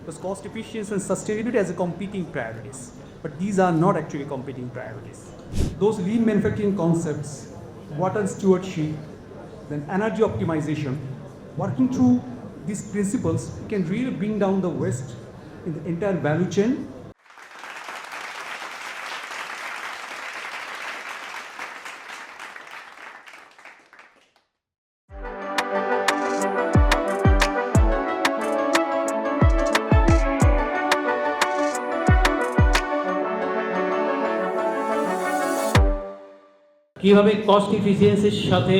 because cost efficiency and sustainability as a competing priorities. But these are not actually competing priorities. Those lean manufacturing concepts, water stewardship, then energy optimization, working through these principles can really bring down the waste in the entire value chain. কিভাবে cost এফিসিয়েন্সির সাথে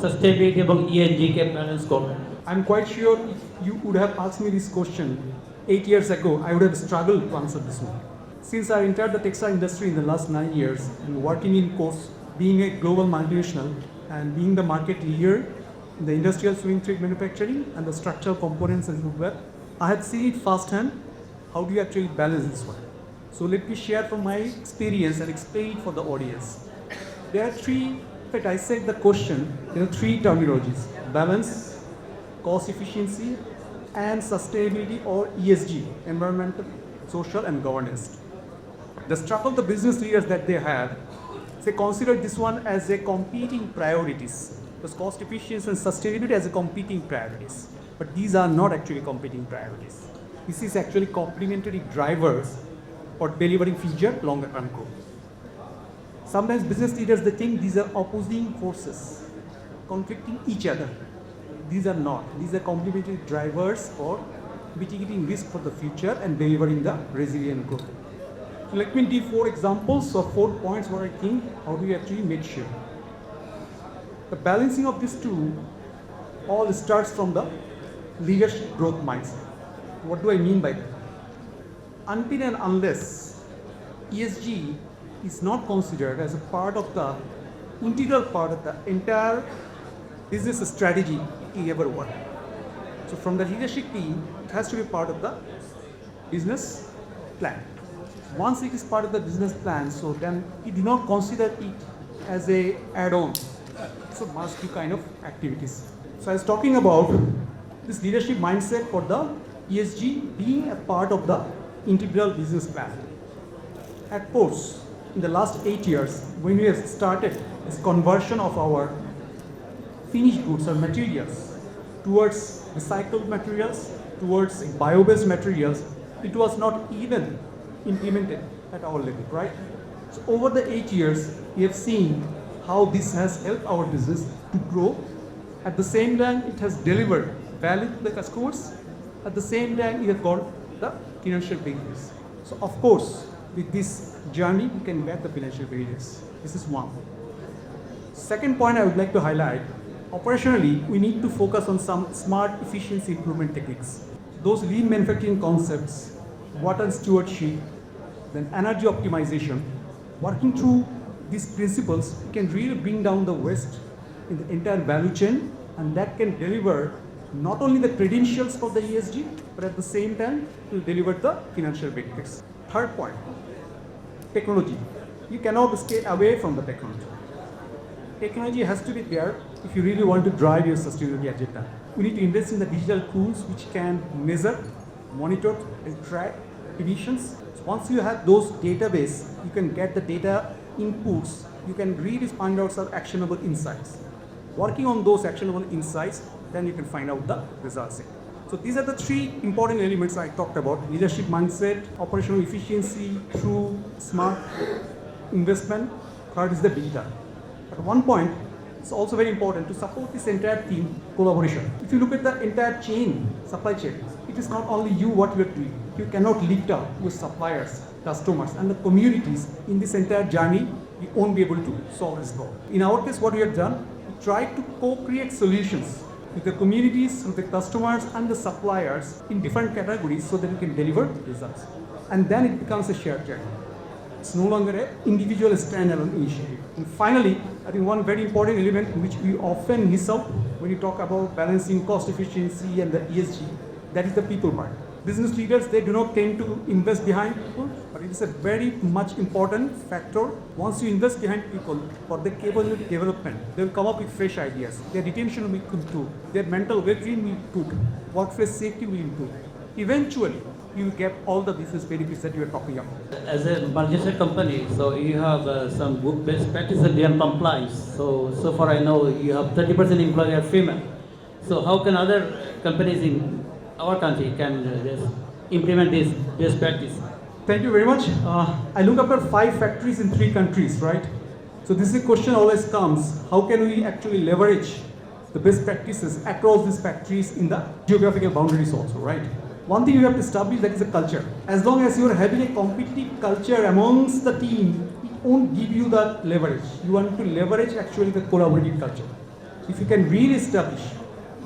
sustainability এবং ESG কে balance করবেন? I'm quite sure if you would have asked me this question 8 years ago, I would have struggled to answer this one. Since I entered the textile industry in the last 9 years and working in course, being a global multinational and being the market leader in the industrial sewing thread manufacturing and the structural components and footwear, I have seen it firsthand. How do you actually balance this one? So let me share from my experience and explain it for the audience. There are three, in fact I said the question, there are three terminologies: balance, cost efficiency, and sustainability, or ESG, environmental, social and governance. The struggle the business leaders that they had, they consider this one as a competing priorities, because cost efficiency and sustainability as a competing priorities. But these are not actually competing priorities. This is actually complementary drivers for delivering future longer term growth. Sometimes business leaders, they think these are opposing forces, conflicting each other. These are not. These are complementary drivers for mitigating risk for the future and delivering the resilient growth. So let me give 4 examples of 4 points where I think how do you actually make sure. The balancing of these two all starts from the leadership growth mindset. What do I mean by that? Until and unless ESG is not considered as a part of the integral part of the entire business strategy you ever work. So from the leadership team, it has to be part of the business plan. Once it is part of the business plan, so then you do not consider it as a add-on. So must be kind of activities. So I was talking about this leadership mindset for the ESG being a part of the integral business plan. At course, in the last 8 years, when we have started this conversion of our finished goods or materials towards recycled materials, towards bio-based materials, it was not even implemented at our level, right? So over the 8 years, we have seen how this has helped our business to grow. At the same time, it has delivered value to the customers. At the same time, it has got the financial benefits. So of course, with this journey, we can get the financial benefits. This is one. Second point I would like to highlight, operationally, we need to focus on some smart efficiency improvement techniques. Those lean manufacturing concepts, water stewardship, then energy optimization, working through these principles can really bring down the waste in the entire value chain, and that can deliver not only the credentials for the ESG, but at the same time to deliver the financial benefits. Third point, technology. You cannot stay away from the technology. Technology has to be there if you really want to drive your sustainability agenda. We need to invest in the digital tools which can measure, monitor, and track emissions. So once you have those database, you can get the data inputs. You can really find out some actionable insights. Working on those actionable insights, then you can find out the results. So these are the 3 important elements I talked about: leadership mindset, operational efficiency through smart investment. Third is the data. At one point, it's also very important to support this entire team collaboration. If you look at the entire chain, supply chain, it is not only you what you are doing. You cannot lift up your suppliers, customers, and the communities in this entire journey. You won't be able to solve this problem. In our case, what we have done, we tried to co-create solutions with the communities, with the customers, and the suppliers in different categories so that we can deliver results. And then it becomes a shared journey. It's no longer an individual standalone initiative. And finally, I think one very important element which we often miss out when you talk about balancing cost efficiency and the ESG, that is the people part. Business leaders, they do not tend to invest behind people, but it is a very much important factor. Once you invest behind people for their capability development, they will come up with fresh ideas. Their retention will be improved, their mental well-being will improve, workplace safety will improve. Eventually, you will get all the business benefits that you are talking about. As a multinational company, so you have some good best practices beyond compliance. So far I know you have 30% employee are female. So how can other companies in our country can just implement this best practice? Thank you very much. I look after 5 factories in 3 countries, right? So this is a question always comes, how can we actually leverage the best practices across these factories in the geographical boundaries also, right? One thing you have to establish, that is a culture. As long as you are having a competitive culture amongst the team, it won't give you that leverage. You want to leverage actually the collaborative culture. If you can really establish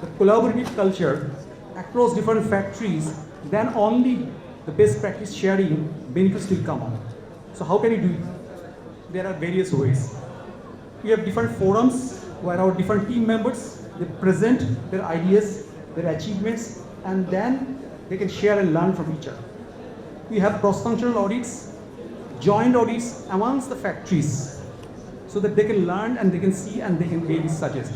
the collaborative culture across different factories, then only the best practice sharing benefits will come on. So how can you do it? There are various ways. We have different forums where our different team members, they present their ideas, their achievements, and then they can share and learn from each other. We have cross-functional audits, joint audits amongst the factories, so that they can learn and they can see and they can maybe suggest.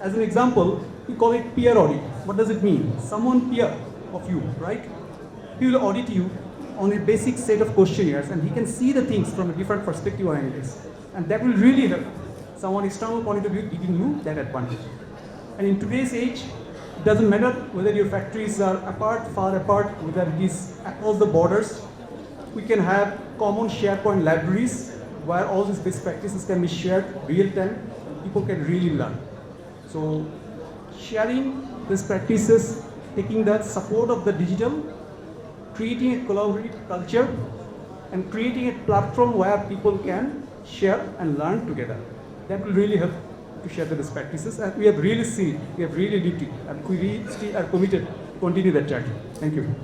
As an example, we call it peer audit. What does it mean? Someone peer of you, right? He will audit you on a basic set of questionnaires, and he can see the things from a different perspective or angles. And that will really help someone external point of view giving you that advantage. And in today's age, it doesn't matter whether your factories are apart, far apart, whether it is across the borders. We can have common SharePoint libraries where all these best practices can be shared real time. People can really learn. So sharing these practices, taking that support of the digital, creating a collaborative culture, and creating a platform where people can share and learn together. That will really help to share the best practices. And we have really seen, we have really lived it, and we really still are committed to continue that journey. Thank you.